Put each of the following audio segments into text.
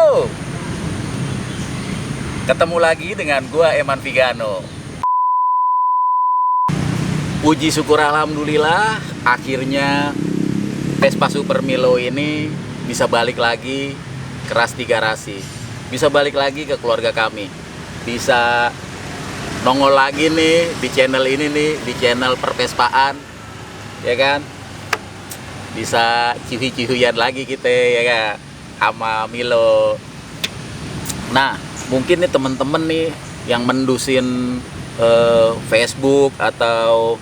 Halo, ketemu lagi dengan gua Eman Vigano. Puji syukur alhamdulillah, akhirnya Vespa Super Milo ini bisa balik lagi ke Rasti Garasi. Bisa balik lagi ke keluarga kami. Bisa nongol lagi nih di channel ini nih, di channel pervespaan. Ya kan? Bisa cihui-cihuian lagi kita ya kan, sama Milo. Nah, mungkin nih temen-temen nih yang mendusin Facebook atau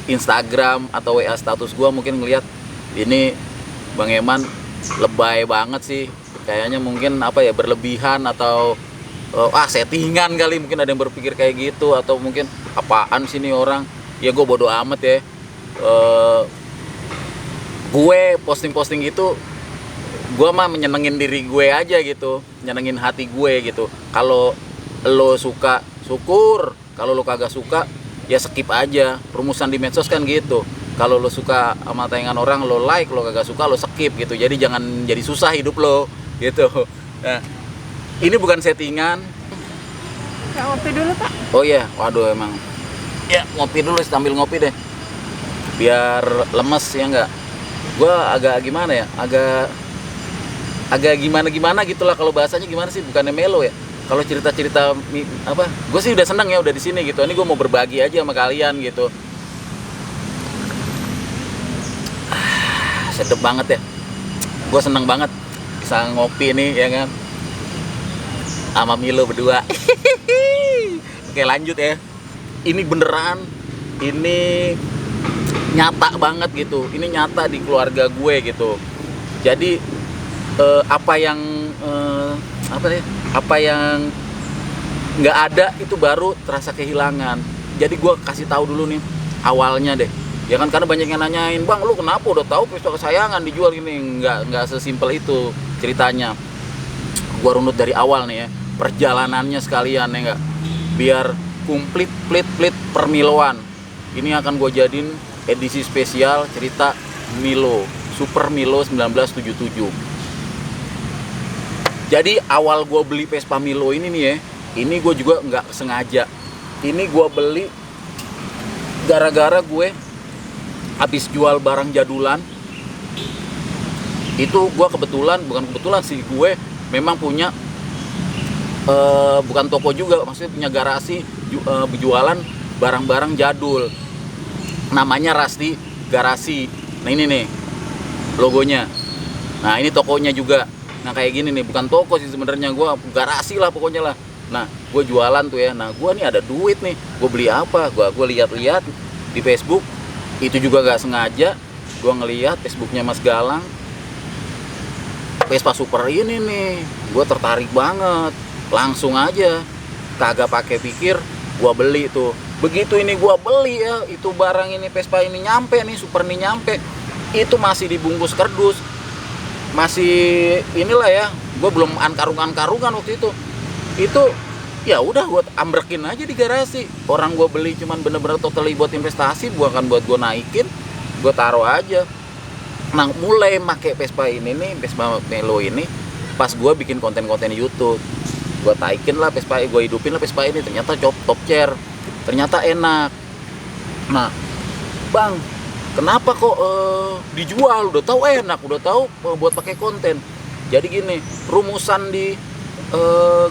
Instagram atau WA status gua mungkin ngeliat ini Bang Eman lebay banget sih. Kayaknya mungkin apa ya, berlebihan atau settingan kali, mungkin ada yang berpikir kayak gitu, atau mungkin apaan sih nih orang. Ya gue bodo amat ya. Gue posting-posting gitu, gue mah menyenengin diri gue aja gitu, nyenengin hati gue gitu. Kalau lo suka syukur, kalau lo kagak suka ya skip aja. Rumusan di medsos kan gitu, kalau lo suka sama tayangan orang lo like, lo kagak suka lo skip gitu. Jadi jangan jadi susah hidup lo gitu. Nah, ini bukan settingan. Ngopi dulu Pak. Oh iya, waduh emang ya, ngopi dulu, sambil ngopi deh biar lemes ya enggak. Gue agak gimana ya, agak gimana gitulah, kalau bahasanya gimana sih, bukannya melo ya. Kalau cerita-cerita apa, gue sih udah seneng ya udah di sini gitu. Ini gue mau berbagi aja sama kalian gitu. Sedep banget ya, gue seneng banget bisa ngopi nih ya kan, sama Milo berdua. Oke, lanjut ya. Ini beneran, ini nyata banget gitu. Ini nyata di keluarga gue gitu. Jadi apa yang nggak ada itu baru terasa kehilangan. Jadi gue kasih tahu dulu nih awalnya deh. Ya kan, karena banyak yang nanyain, "Bang, lu kenapa udah tahu Vespa kesayangan dijual gini?" Nggak sesimpel itu ceritanya. Gue runut dari awal nih ya, perjalanannya sekalian ya nggak, biar komplit plit permiloan. Ini akan gue jadiin edisi spesial cerita Milo, Super Milo 1977. Jadi awal gue beli Vespa Milo ini nih ya, ini gue juga nggak sengaja. Ini gue beli gara-gara gue habis jual barang jadulan. Itu gue bukan kebetulan sih, gue memang punya bukan toko juga, maksudnya punya garasi jualan barang-barang jadul. Namanya Rasti Garasi. Nah ini nih logonya. Nah ini tokonya juga. Nah kayak gini nih, bukan toko sih sebenarnya, gue garasi lah pokoknya lah. Nah gue jualan tuh ya. Nah gue nih ada duit nih, gue beli apa? Gue lihat-lihat di Facebook. Itu juga gak sengaja gue ngelihat Facebooknya Mas Galang, Vespa Super ini nih. Gue tertarik banget, langsung aja kagak pakai pikir gue beli tuh. Begitu ini gue beli ya, itu barang ini Vespa ini nyampe nih, Super ini nyampe, itu masih dibungkus kardus, masih inilah ya, gue belum karungan waktu itu ya udah gue ambrekin aja di garasi. Orang gue beli cuman bener-bener totally buat investasi, bukan buat gue naikin, gue taruh aja. Nah mulai make Vespa ini nih, Vespa Milo ini pas gue bikin konten-konten YouTube, gue taikin lah Vespa, gue hidupin lah Vespa ini. Ternyata top chair, ternyata enak. Nah bang, kenapa kok dijual? Udah tahu enak, udah tahu buat pakai konten. Jadi gini, rumusan di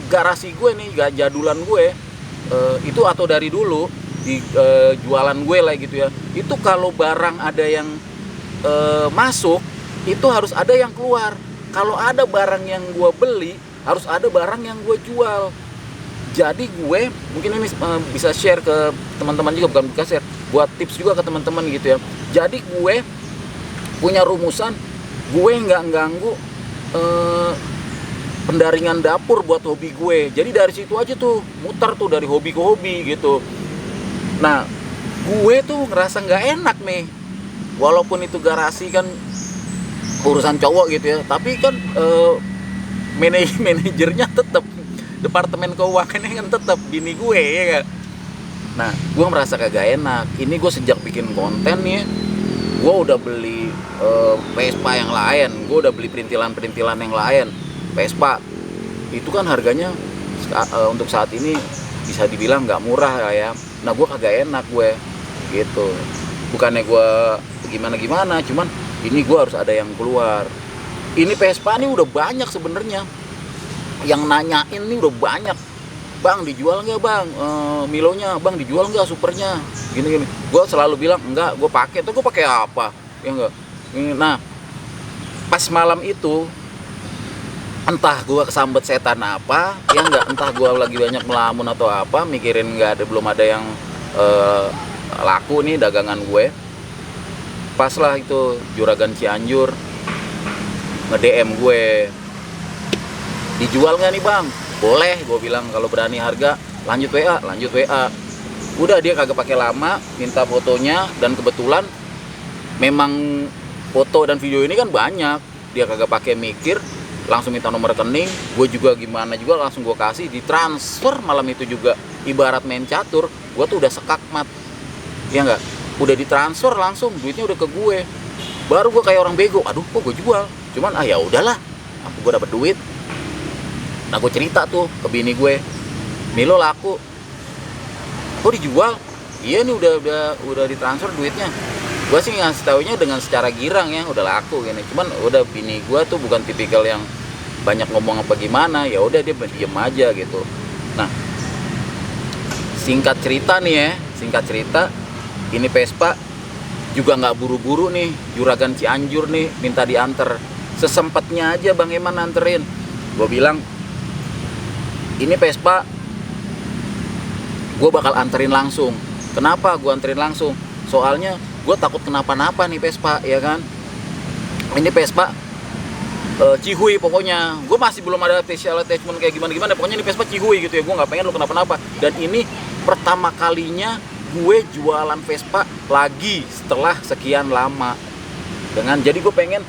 garasi gue nih, jadulan gue itu, atau dari dulu di jualan gue lah gitu ya, itu kalau barang ada yang masuk, itu harus ada yang keluar. Kalau ada barang yang gue beli, harus ada barang yang gue jual. Jadi gue mungkin ini bisa share ke teman-teman juga, bukan bisa share, buat tips juga ke teman-teman gitu ya. Jadi gue punya rumusan, gue nggak ganggu pendaringan dapur buat hobi gue. Jadi dari situ aja tuh muter tuh, dari hobi ke hobi gitu. Nah gue tuh ngerasa nggak enak nih, walaupun itu garasi kan urusan cowok gitu ya, tapi kan manajernya tetap, departemen keuangannya kan tetap bini gue ya kan. Nah gue merasa kagak enak. Ini gue sejak bikin konten nih, gue udah beli Vespa yang lain, gue udah beli perintilan yang lain, Vespa itu kan harganya untuk saat ini bisa dibilang nggak murah lah ya. Nah gue kagak enak gue gitu, bukannya gue gimana cuman ini gue harus ada yang keluar. Ini Vespa nih udah banyak sebenarnya yang nanyain nih, udah banyak, bang dijual nggak bang, Milonya bang dijual nggak, supernya gini. Gue selalu bilang enggak, gue pakai. Tuh gue pakai apa ya enggak. Nah pas malam itu entah gue kesambet setan apa ya enggak, entah gue lagi banyak melamun atau apa, mikirin belum ada yang laku nih dagangan gue. Pas lah itu Juragan Cianjur nge-DM gue, dijual nggak nih bang? Boleh, gue bilang kalau berani harga lanjut WA. Udah dia kagak pakai lama minta fotonya, dan kebetulan memang foto dan video ini kan banyak, dia kagak pakai mikir, langsung minta nomor rekening. Gue juga gimana juga langsung gue kasih, ditransfer malam itu juga. Ibarat main catur, gue tuh udah sekakmat ya nggak, udah ditransfer langsung, duitnya udah ke gue. Baru gue kayak orang bego, aduh kok gue jual, cuman ya udahlah, gue dapet duit. Nah gue cerita tuh ke bini gue, Milo laku. Kok dijual? Iya nih udah ditransfer duitnya. Gue sih ngasih taunya dengan secara girang ya, udah laku gini. Cuman udah bini gue tuh bukan tipikal yang banyak ngomong apa gimana, ya udah dia diem aja gitu. Nah singkat cerita, ini Vespa juga nggak buru-buru nih, Juragan Cianjur nih minta diantar. Sesempatnya aja Bang Eman anterin. Gue bilang ini Vespa gue bakal anterin langsung. Kenapa gue anterin langsung? Soalnya gue takut kenapa-napa nih Vespa ya kan. Ini Vespa Cihuy pokoknya. Gue masih belum ada special attachment kayak gimana. Pokoknya ini Vespa Cihuy gitu ya. Gue nggak pengen lo kenapa-napa. Dan ini pertama kalinya gue jualan Vespa lagi setelah sekian lama. Jadi gue pengen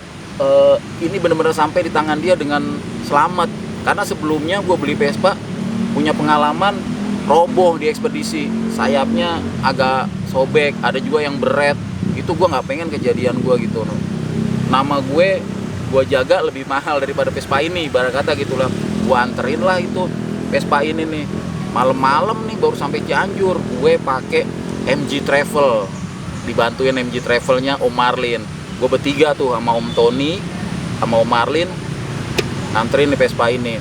ini bener-bener sampai di tangan dia dengan selamat. Karena sebelumnya gue beli Vespa punya pengalaman roboh di ekspedisi, sayapnya agak sobek, ada juga yang beret. Itu gue nggak pengen kejadian gue gitu. Nama gue jaga lebih mahal daripada Vespa ini, ibarat kata gitulah. Gue anterin lah itu Vespa ini nih, malam-malam nih baru sampai Cianjur. Gue pakai MG Travel, dibantuin MG Travelnya Om Marlin. Gue bertiga tuh sama Om Tony sama Om Marlin nganterin nih Vespa ini.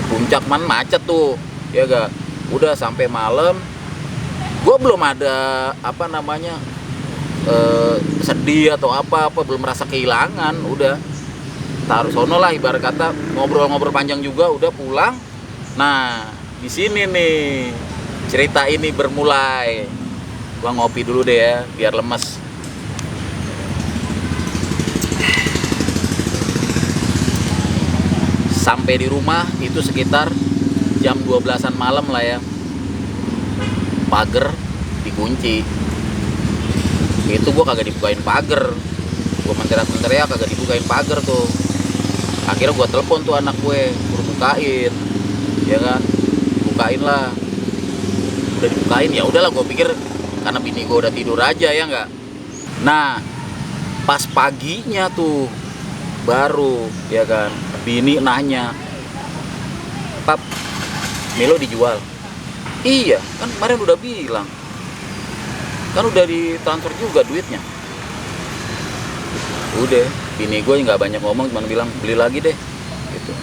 Puncak man macet tuh ya gak. Udah sampai malam, gue belum ada sedih atau apa belum merasa kehilangan. Udah taruh sono lah, ibarat kata ngobrol-ngobrol panjang juga, udah pulang. Nah di sini nih cerita ini bermulai. Gua ngopi dulu deh ya biar lemes. Sampai di rumah itu sekitar jam 12-an malam lah ya. Pagar dikunci. Itu gue kagak dibukain pagar. Gue menteriak-menteriak kagak dibukain pagar tuh. Akhirnya gue telepon tuh anak gue, suruh bukain. Ya kan? Dibukain lah. Udah dibukain, ya udahlah, gue pikir karena bini gue udah tidur aja ya nggak. Nah pas paginya tuh baru ya kan, bini nanya, Pap, Milo dijual? Iya, kan kemarin udah bilang, kan udah ditransfer juga duitnya. Udah, bini gue nggak banyak ngomong, cuma bilang beli lagi deh gitu.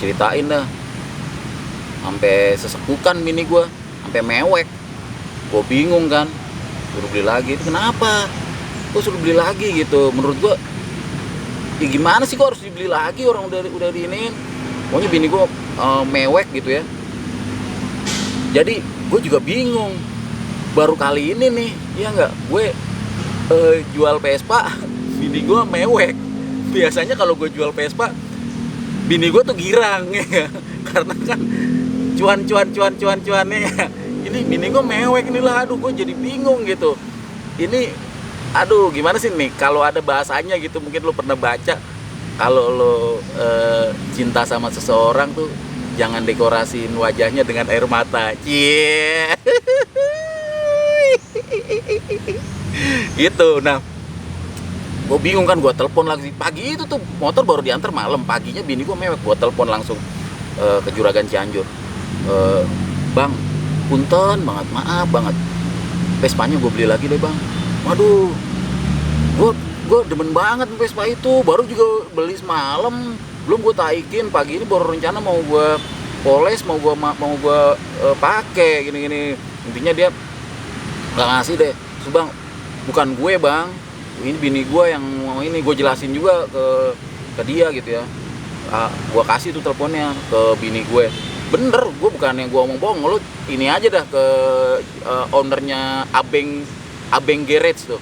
Ceritain dah, sampai sesekukan bini gue, sampai mewek. Gue bingung kan, suruh beli lagi. Itu kenapa? Gue suruh beli lagi gitu. Menurut gue, ya gimana sih kok harus dibeli lagi, orang udah diinin. Pokoknya bini gue mewek gitu ya. Jadi gue juga bingung. Baru kali ini nih, ya nggak, gue jual Vespa, bini gue mewek. Biasanya kalau gue jual Vespa, bini gue tuh girang ya. Karena kan cuannya ya. Ini bini gue mewek nih lah, aduh gue jadi bingung gitu. Ini aduh gimana sih nih, kalau ada bahasanya gitu, mungkin lo pernah baca, kalau lo cinta sama seseorang tuh jangan dekorasiin wajahnya dengan air mata. Yeah. Gitu. Nah Gue bingung kan, gue telepon lagi pagi itu tuh, motor baru diantar malam, paginya bini gue mewek, gue telepon langsung ke Juragan Cianjur. Bang, punten banget, maaf banget, Vespanya gue beli lagi deh bang. Waduh, gue demen banget Vespa itu, baru juga beli semalam, belum gue taikin, pagi ini baru rencana mau gue poles, mau gue pakai gini-gini. Intinya dia nggak ngasih deh. Terus bang, bukan gue bang, ini bini gue yang mau ini. Gue jelasin juga ke dia gitu ya. Gue kasih tuh teleponnya ke bini gue. Bener, gue bukannya gue ngomong bohong, lu ini aja dah ke ownernya Abeng Garage tuh.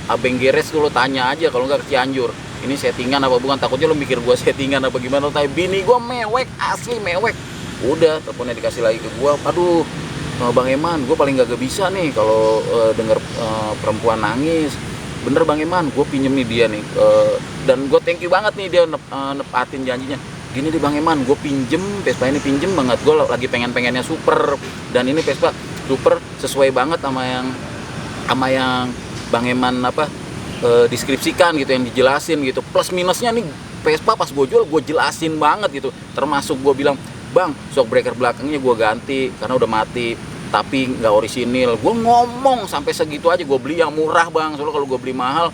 Abeng Garage tuh lo tanya aja, kalau nggak ke Cianjur. Ini settingan apa bukan, takutnya lo mikir gue settingan apa gimana. Lo tanya, bini gue mewek, asli mewek. Udah, teleponnya dikasih lagi ke gue. Aduh, Bang Eman, gue paling gak bisa nih kalau denger perempuan nangis. Bener Bang Eman, gue pinjem nih dia nih. Dan gue thank you banget nih dia nepatin janjinya. Gini deh Bang Eman, gue pinjem Vespa ini, pinjem banget. Gue lagi pengennya super. Dan ini Vespa super sesuai banget sama yang Bang Eman deskripsikan gitu, yang dijelasin gitu. Plus minusnya nih Vespa pas gue jual gue jelasin banget gitu. Termasuk gue bilang, bang, shock breaker belakangnya gue ganti karena udah mati, tapi nggak orisinil. Gue ngomong sampai segitu aja. Gue beli yang murah bang, soalnya kalau gue beli mahal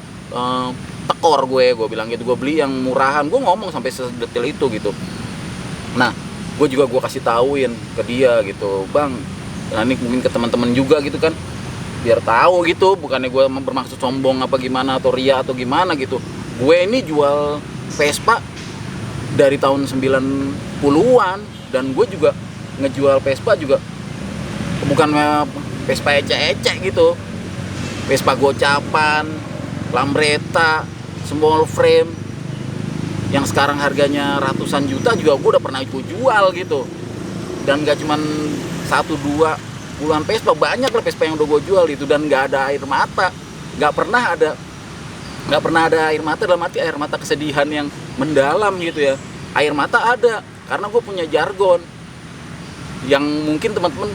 tekor gue bilang gitu. Gue beli yang murahan, gue ngomong sampai sedetail itu gitu. Nah, gue kasih tauin ke dia gitu, bang. Nah ini mungkin ke teman-teman juga gitu kan, biar tahu gitu. Bukannya gue bermaksud sombong apa gimana atau ria atau gimana gitu. Gue ini jual Vespa dari tahun 90-an, dan gue juga ngejual Vespa juga bukan Vespa ecek-ecek gitu. Vespa gocapan, Lambretta, small frame yang sekarang harganya ratusan juta juga gue udah pernah jual gitu. Dan gak cuman 1-2 puluhan Vespa, banyak lah Vespa yang udah gue jual itu. Dan gak ada air mata, gak pernah ada air mata, dalam arti air mata kesedihan yang mendalam gitu ya. Air mata ada karena gue punya jargon yang mungkin teman-teman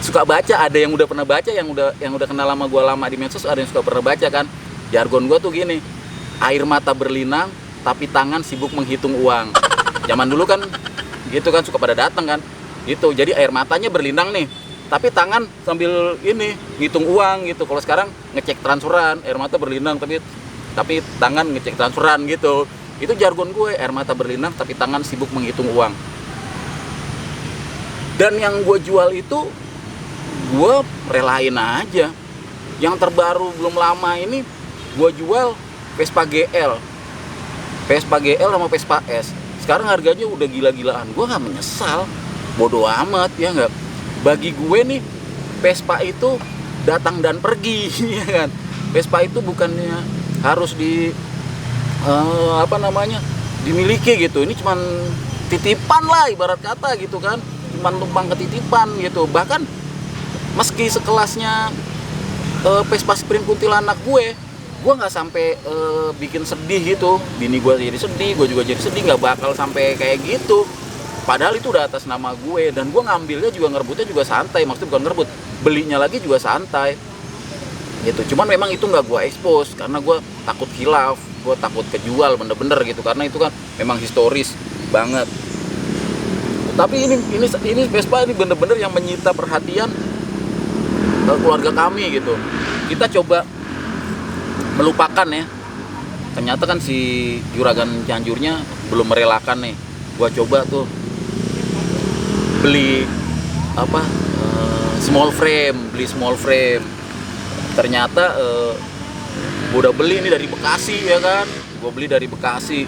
suka baca, ada yang udah pernah baca, yang udah kenal lama gue lama di medsos, ada yang suka pernah baca kan. Jargon gue tuh gini, air mata berlinang tapi tangan sibuk menghitung uang. Zaman dulu kan gitu kan, suka pada datang kan gitu. Jadi air matanya berlinang nih, tapi tangan sambil ini ngitung uang gitu. Kalau sekarang ngecek transferan, air mata berlinang tapi tangan ngecek transferan gitu. Itu jargon gue, air mata berlinang tapi tangan sibuk menghitung uang. Dan yang gue jual itu gue relain aja. Yang terbaru belum lama ini gue jual Vespa GL sama Vespa S. Sekarang harganya udah gila-gilaan. Gue gak menyesal, bodo amat ya nggak. Bagi gue nih Vespa itu datang dan pergi ya kan. Vespa itu bukannya harus dimiliki gitu. Ini cuman titipan lah ibarat kata gitu kan, cuman numpang ketitipan gitu. Bahkan meski sekelasnya Vespa Sprint kuntilanak gue nggak sampai bikin sedih gitu. Bini gue jadi sedih, gue juga jadi sedih, nggak bakal sampai kayak gitu. Padahal itu udah atas nama gue, dan gue ngambilnya juga, ngerebutnya juga santai. Maksudnya bukan ngerebut, belinya lagi juga santai gitu. Cuman memang itu nggak gue expose karena gue takut khilaf, gue takut kejual bener-bener gitu, karena itu kan memang historis banget. Tapi ini Vespa ini bener-bener yang menyita perhatian keluarga kami gitu. Kita coba melupakan ya, ternyata kan si Juragan Cianjurnya belum merelakan nih. Gua coba tuh beli small frame. Ternyata gua udah beli ini dari Bekasi ya kan. Gua beli dari Bekasi,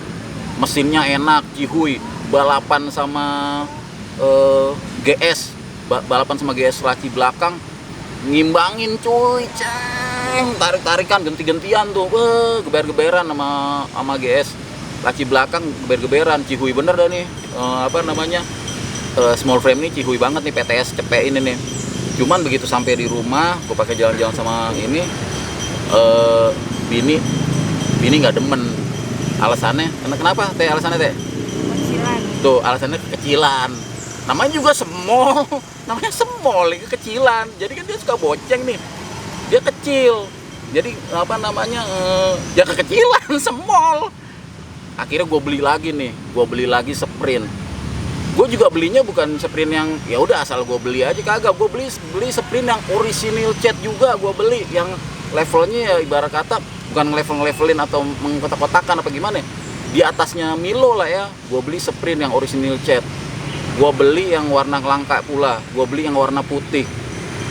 mesinnya enak, cihuy, balapan sama GS laci belakang, ngimbangin cuy, tarik-tarikan, ganti-gantian tuh, geber-geberan sama GS laci belakang, geber-geberan, cihuy bener dah nih. Small frame ini cihuy banget nih, PTS cepet ini nih. Cuman begitu sampai di rumah, gue pakai jalan-jalan sama ini, bini nggak demen. Alasannya kenapa teh? Alasannya teh Kecilan. tuh, alasannya kekecilan. Namanya juga semol, kecilan. Jadi kan dia suka bonceng nih, dia kecil. Jadi apa namanya ya kekecilan semol. Akhirnya gue beli lagi nih, gue beli lagi sprint. Gue juga belinya bukan sprint yang ya udah asal gue beli aja, kagak. Gue beli sprint yang original cat juga. Gue beli yang levelnya ya ibarat kata bukan levelin atau mengkotak-kotakan apa gimana, di atasnya Milo lah ya. Gue beli sprint yang original cat. Gue beli yang warna langka pula. Gue beli yang warna putih,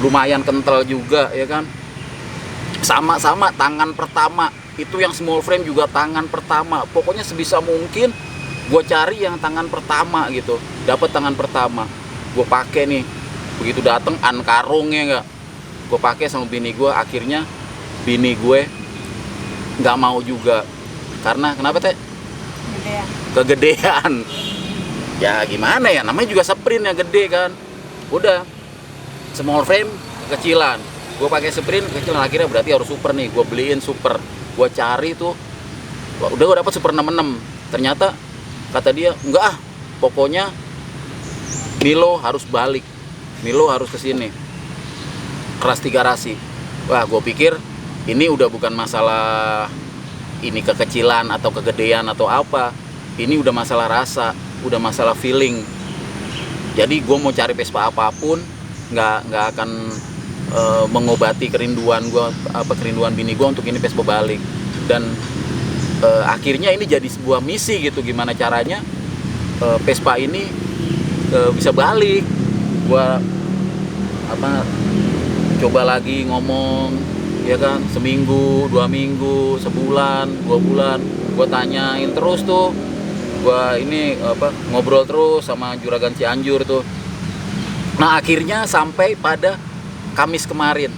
lumayan kental juga ya kan. Sama-sama tangan pertama itu, yang small frame juga tangan pertama. Pokoknya sebisa mungkin gue cari yang tangan pertama gitu. Dapat tangan pertama, gue pakai nih. Begitu dateng ankarungnya nggak, gue pakai sama bini gue. Akhirnya bini gue nggak mau juga. Karena kenapa teh? Gedean. Kegedean. Ya gimana ya, namanya juga sprint yang gede kan. Udah small frame kecilan, gue pakai sprint kecilan. Akhirnya berarti harus super nih, gue beliin super. Gue cari tuh, udah gue dapet super 66. Ternyata kata dia enggak pokoknya Milo harus balik, Milo harus kesini keras 3 rasi. Wah, gue pikir ini udah bukan masalah ini kekecilan atau kegedean atau apa, ini udah masalah rasa, udah masalah feeling. Jadi gue mau cari Vespa apapun nggak akan mengobati kerinduan gue, kerinduan bini gue untuk ini Vespa balik. Dan akhirnya ini jadi sebuah misi gitu, gimana caranya Vespa ini bisa balik. Gue coba lagi ngomong ya kan, seminggu, 2 minggu, sebulan, 2 bulan, gue tanyain terus tuh. Gue ini ngobrol terus sama Juragan Cianjur tuh. Nah akhirnya sampai pada Kamis kemarin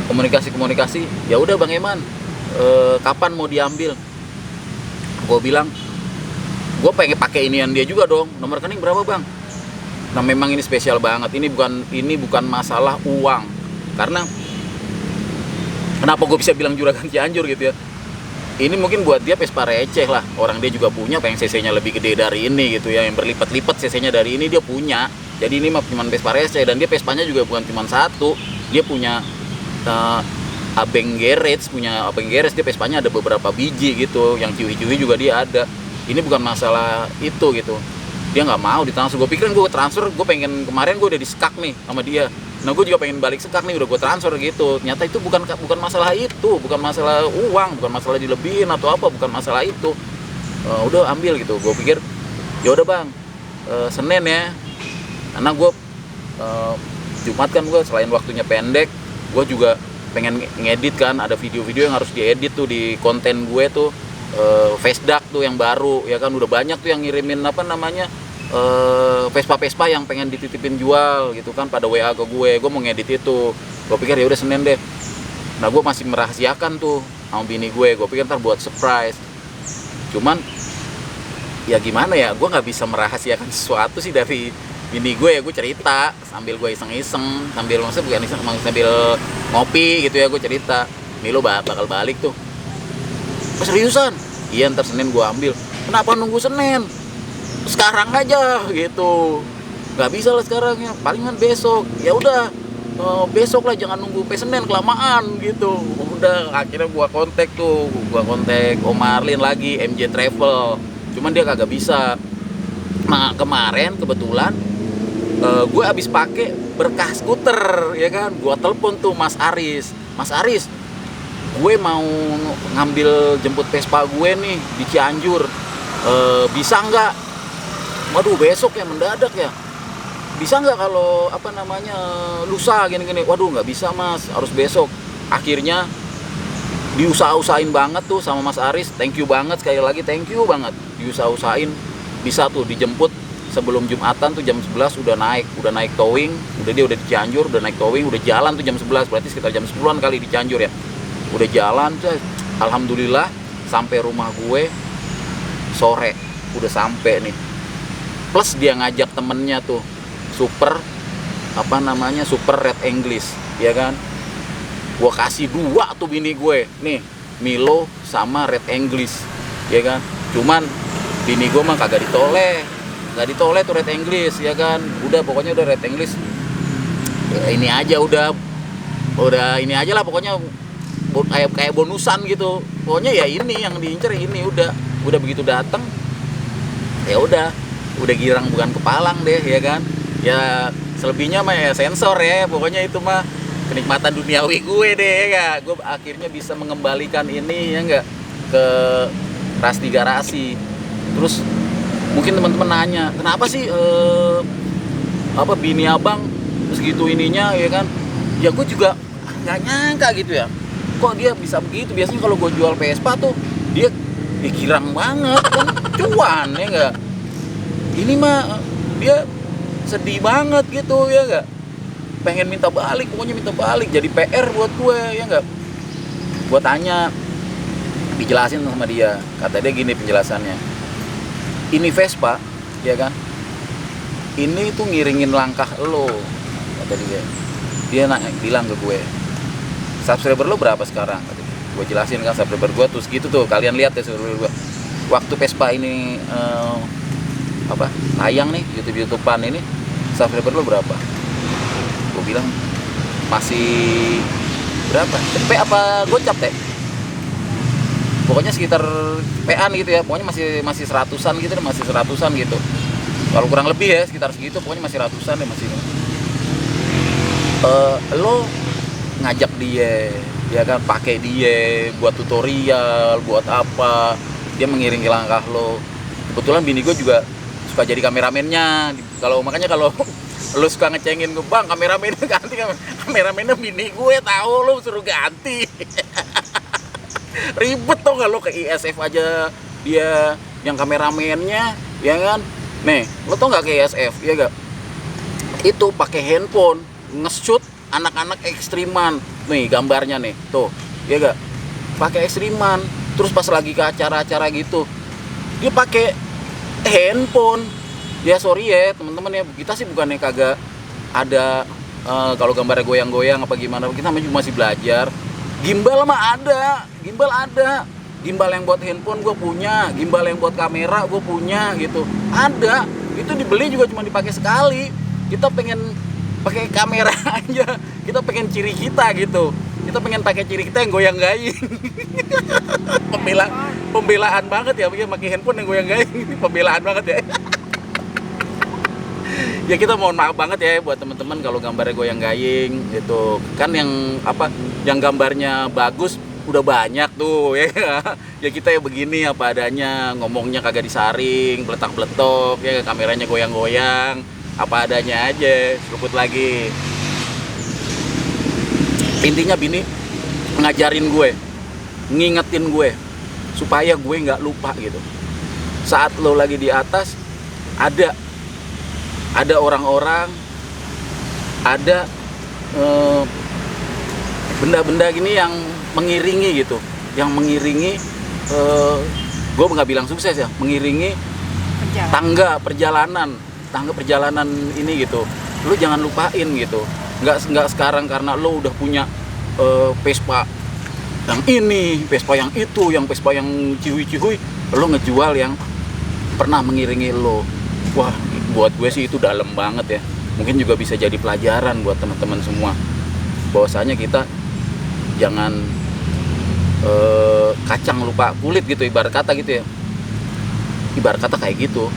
komunikasi, ya udah Bang Eman, kapan mau diambil? Gue bilang gue pengen pakai inian dia juga dong. Nomor rekening berapa Bang? Nah memang ini spesial banget. Ini bukan masalah uang. Karena kenapa gue bisa bilang Juragan Cianjur gitu ya? Ini mungkin buat dia Vespa receh lah. Orang dia juga punya, pengen cc-nya lebih gede dari ini gitu ya, yang berlipat-lipat cc-nya dari ini dia punya. Jadi ini mah cuma Vespa receh, dan dia Vespanya juga bukan cuma satu. Dia punya Abeng Garage, dia Vespanya ada beberapa biji gitu, yang ciwi-ciwi juga dia ada. Ini bukan masalah itu gitu. Dia nggak mau ditransfer. Gue pikirin gue transfer, gue pengen, kemarin gue udah di-skak nih sama dia. Nah gue juga pengen balik sekak nih, udah gue transfer gitu. Ternyata itu bukan masalah itu, bukan masalah uang, bukan masalah dilebihin atau apa, bukan masalah itu. Udah ambil gitu. Gue pikir ya udah Bang, Senin ya. Karena gue Jumat kan gue selain waktunya pendek, gue juga pengen ngedit kan, ada video-video yang harus diedit tuh di konten gue tuh, Vesdak tuh yang baru ya kan. Udah banyak tuh yang ngirimin Vespa yang pengen dititipin jual gitu kan, pada WA ke gue mau ngedit itu. Gue pikir ya udah Senin deh. Nah gue masih merahasiakan tuh sama bini gue pikir ntar buat surprise. Cuman ya gimana ya, gue nggak bisa merahasiakan sesuatu sih dari bini gue ya. Gue cerita sambil gue iseng-iseng, sambil ngopi gitu ya. Gue cerita Milo bakal balik tuh. Seriusan? Iya ntar Senin gue ambil. Kenapa nunggu Senin? Sekarang aja gitu. Nggak bisa lah sekarang ya, palingan besok. Ya udah besok lah, jangan nunggu Senin, kelamaan gitu. Udah akhirnya gua kontak Om Marlin lagi, MJ Travel. Cuman dia kagak bisa. Nah kemarin kebetulan gue abis pakai berkah skuter ya kan. Gua telepon tuh Mas Aris, gue mau ngambil jemput Vespa gue nih di Cianjur, bisa nggak? Waduh besok ya, mendadak ya. Bisa nggak kalau lusa gini-gini? Waduh nggak bisa Mas, harus besok. Akhirnya diusaha-usahain banget tuh sama Mas Aris. Thank you banget, sekali lagi thank you banget. Diusaha-usahain bisa tuh dijemput sebelum Jumatan tuh jam 11 udah naik towing. Dia udah di Cianjur, udah naik towing, udah jalan tuh jam 11, berarti sekitar jam 10-an kali di Cianjur ya. Udah jalan tuh, alhamdulillah sampai rumah gue sore, udah sampai nih. Plus dia ngajak temennya tuh super Red English ya kan. Gua kasih 2 tuh bini gue nih, Milo sama Red English ya kan. Cuman bini gue mah kagak ditoleh tuh Red English ya kan. Udah pokoknya udah Red English ya, ini aja udah udah ini aja lah pokoknya, kayak bonusan gitu. Pokoknya ya ini yang diincer, ini udah begitu datang ya udah girang bukan kepalang deh ya kan. Ya selebihnya mah ya sensor ya, pokoknya itu mah kenikmatan duniawi gue deh ya. Gue akhirnya bisa mengembalikan ini ya enggak ke Rasti Garasi. Terus mungkin teman-teman nanya, kenapa sih bini abang segitu ininya ya kan? Ya gue juga nggak nyangka gitu ya, kok dia bisa begitu. Biasanya kalau gue jual Vespa tuh dia girang banget kan, cuan ya enggak. Ini mah dia sedih banget gitu ya enggak, pengen minta balik, pokoknya minta balik. Jadi PR buat gue ya enggak. Gue tanya, dijelasin sama dia, kata dia gini penjelasannya, ini Vespa ya kan, ini tuh ngiringin langkah lo, kata dia. Dia bilang ke gue, subscriber lo berapa sekarang? Gue jelasin kan subscriber gue tuh segitu tuh, kalian lihat ya subscriber gue. Waktu Vespa ini tayang nih YouTubean ini, subscriber lo berapa? Gue bilang masih berapa? Cepet apa gocap teh? Pokoknya sekitar PA gitu ya, pokoknya masih seratusan gitu, masih seratusan gitu. Kalau kurang lebih ya sekitar segitu, pokoknya masih ratusan deh masih. Lo ngajak dia ya kan, pakai dia buat tutorial, buat apa, dia mengiringi langkah lo. Kebetulan bini gue juga suka jadi kameramennya. Makanya kalau lo suka ngecengin gue, bang kameramennya ganti, kameramennya bini gue, tahu lo suruh ganti. Ribet tau gak lo, ke ISF aja dia yang kameramennya ya kan. Nih lo tau gak ke ISF ya gak, itu pakai handphone nge-shoot anak-anak ekstriman. Nih gambarnya nih tuh ya gak, pakai ekstriman. Terus pas lagi ke acara-acara gitu dia pakai handphone. Ya sorry ya teman-teman ya, kita sih bukannya kagak ada kalau gambarnya goyang-goyang apa gimana, kita masih belajar. Gimbal mah ada, gimbal yang buat handphone gue punya, gimbal yang buat kamera gue punya gitu, ada. Itu dibeli juga cuma dipakai sekali. Kita pengen pakai kamera aja, kita pengen ciri kita gitu, kita pengen pakai ciri kita yang goyang-gaying. Pembelaan banget ya, pakai handphone yang goyang-gaying, pembelaan banget ya. Ya kita mohon maaf banget ya buat teman-teman kalau gambarnya goyang-gaying gitu kan. Yang gambarnya bagus udah banyak tuh ya. Ya kita ya begini apa adanya, ngomongnya kagak disaring, beletak-beletok ya, kameranya goyang-goyang, apa adanya aja, seruput lagi. Intinya bini ngajarin gue, ngingetin gue supaya gue nggak lupa gitu. Saat lo lagi di atas, ada orang-orang, ada benda-benda gini yang mengiringi gitu, yang mengiringi gue nggak bilang sukses ya, mengiringi tangga perjalanan ini gitu. Lu jangan lupain gitu, nggak sekarang karena lo udah punya Vespa yang ini, Vespa yang itu, yang Vespa yang cihui-cihui, lo ngejual yang pernah mengiringi lo. Wah, buat gue sih itu dalam banget ya. Mungkin juga bisa jadi pelajaran buat teman-teman semua, bahwasanya kita jangan kacang lupa kulit gitu, ibarat kata gitu ya. Ibarat kata kayak gitu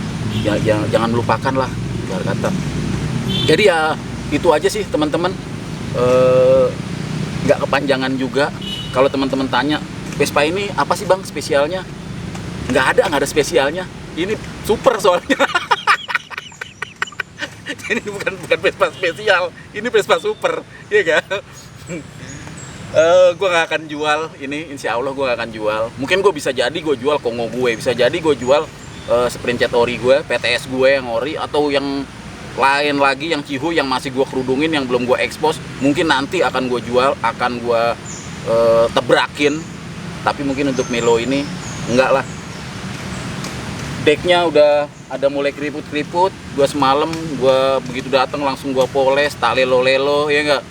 ya, jangan melupakan lah ibarat kata. Jadi ya itu aja sih teman-teman, nggak kepanjangan juga. Kalau teman-teman tanya Vespa ini apa sih bang spesialnya, nggak ada spesialnya. Ini super soalnya. Ini bukan Vespa spesial, ini Vespa super, ya kan? Gue gak akan jual ini, insya Allah gue gak akan jual. Mungkin gue bisa jadi gue jual Kongo gue, bisa jadi gue jual sprint cat ori gue, PTS gue yang ori, atau yang lain lagi yang cihu yang masih gue kerudungin, yang belum gue expose. Mungkin nanti akan gue jual, akan gue tebrakin. Tapi mungkin untuk Milo ini enggak lah. Decknya udah ada mulai keriput-keriput. Gue semalam, gue begitu datang langsung gue poles, tak lelo-lelo, ya enggak.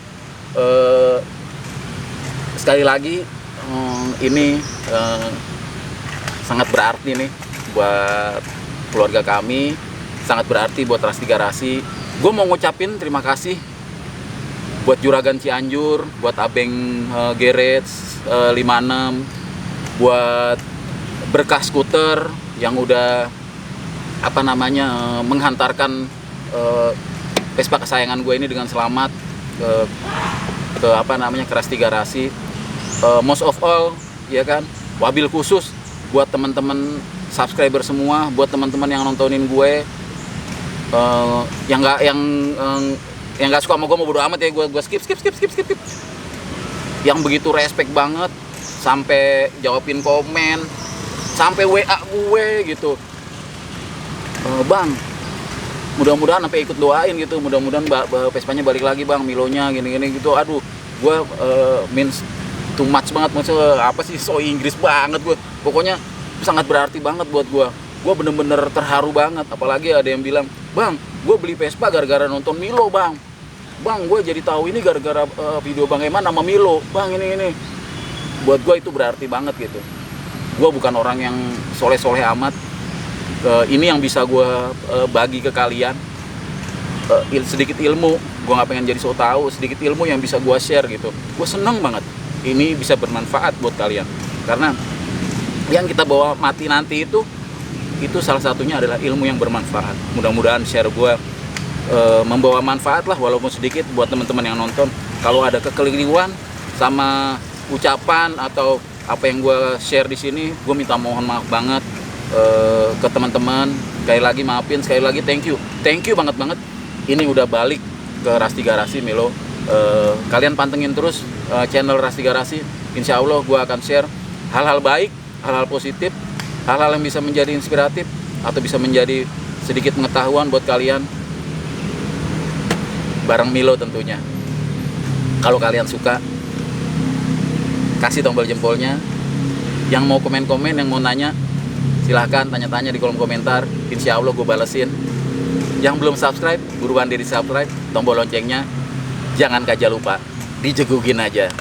Sekali lagi ini sangat berarti nih buat keluarga kami, sangat berarti buat Rasti Garasi. Gue mau ngucapin terima kasih buat Juragan Cianjur, buat Abeng Garage 56, buat Berkah Skuter yang udah menghantarkan Vespa kesayangan gue ini dengan selamat ke Rasti Garasi. Most of all, ya kan, wabil khusus buat teman-teman subscriber semua, buat teman-teman yang nontonin gue, yang nggak suka sama gue mau bodo amat ya, gue skip. Yang begitu respect banget, sampai jawabin komen, sampai WA gue gitu. Bang, mudah-mudahan sampai ikut doain gitu, mudah-mudahan Vespanya balik lagi bang, Milonya gini-gini gitu. Aduh, gue means too much banget, maksudnya apa sih, so Inggris banget gue. Pokoknya sangat berarti banget buat gue. Gue bener-bener terharu banget, apalagi ada yang bilang, bang, gue beli Vespa gara-gara nonton Milo bang. Bang, gue jadi tahu ini gara-gara video Bang Eman sama Milo, bang ini. Buat gue itu berarti banget gitu. Gue bukan orang yang soleh-soleh amat. Ini yang bisa gue bagi ke kalian, sedikit ilmu. Gue nggak pengen jadi so tau, sedikit ilmu yang bisa gue share gitu. Gue seneng banget ini bisa bermanfaat buat kalian, karena yang kita bawa mati nanti itu salah satunya adalah ilmu yang bermanfaat. Mudah-mudahan share gue membawa manfaat lah, walaupun sedikit, buat teman-teman yang nonton. Kalau ada kekeliruan sama ucapan atau apa yang gue share di sini, gue minta mohon maaf banget ke teman-teman. Sekali lagi maafin, sekali lagi thank you banget. Ini udah balik ke Rasti Garasi Milo. Kalian pantengin terus channel Rasti Garasi. Insya Allah gue akan share hal-hal baik, hal-hal positif, hal-hal yang bisa menjadi inspiratif atau bisa menjadi sedikit pengetahuan buat kalian, bareng Milo tentunya. Kalau kalian suka, kasih tombol jempolnya. Yang mau komen-komen, yang mau nanya, silahkan tanya-tanya di kolom komentar. Insya Allah gue balesin. Yang belum subscribe, buruan diri subscribe, tombol loncengnya jangan kaja lupa, dijegugin aja.